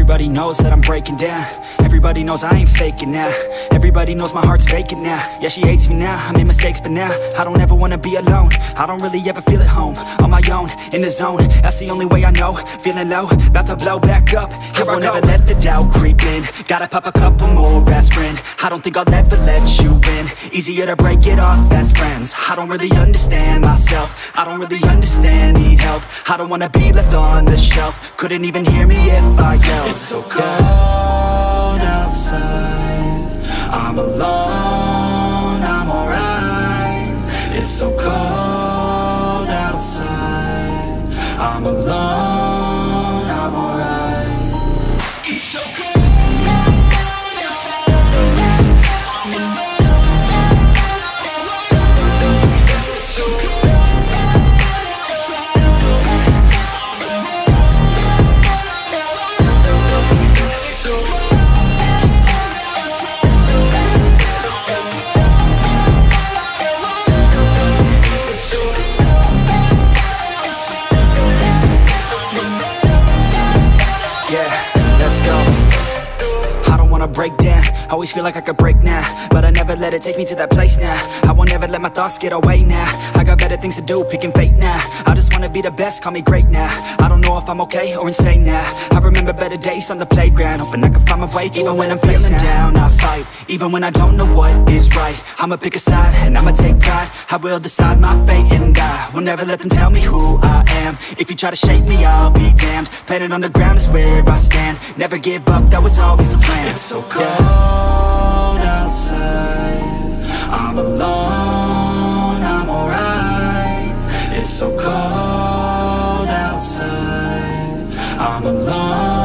Everybody knows that I'm breaking down. Everybody knows I ain't faking now. Everybody knows my heart's vacant now. Yeah, she hates me now, I made mistakes but now I don't ever wanna be alone. I don't really ever feel at home. On my own, in the zone, that's the only way I know. Feeling low, about to blow back up. I won't ever let the doubt creep in. Gotta pop a couple more aspirin. I don't think I'll ever let you in. Easier to break it off as friends. I don't really understand myself. I don't really understand, need help. I don't wanna be left on the shelf. Couldn't even hear me if I yelled. It's so cold outside, I'm alone, I'm alright. It's so cold outside, I'm alone, I'm alright. It's so cold. Break down, always feel like I could break now, but I never let it take me to that place now. I won't ever let my thoughts get away now. I got better things to do, picking fate now. I just wanna be the best, call me great now. I don't know if I'm okay or insane now. I remember better days on the playground, hoping I can find my way even when I'm feeling down. I fight, even when I don't know what is right. I'ma pick a side, and I'ma take pride. I will decide my fate, and I will never let them tell me who I am. If you try to shape me, I'll be damned. Planet on the ground is where I stand. Never give up, that was always the plan. It's so cold outside, I'm alone, I'm alright. It's so cold outside, I'm alone.